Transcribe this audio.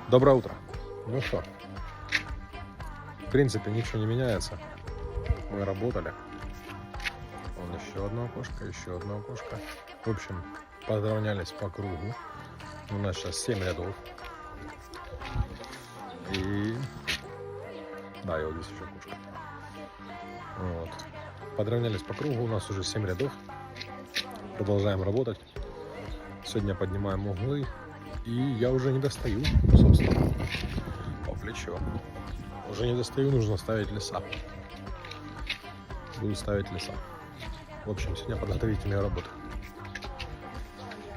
Доброе утро. Ну что, в принципе, ничего не меняется. Мы работали. Вон еще одно окошко, еще одно окошко. В общем, подровнялись по кругу. У нас сейчас 7 рядов. И... Да, и вот здесь еще окошко. Вот. Подровнялись по кругу, у нас уже 7 рядов. Продолжаем работать. Сегодня поднимаем углы. И я уже не достаю, собственно, по плечу. Уже не достаю, нужно ставить леса. Буду ставить леса. В общем, сегодня подготовительные работы.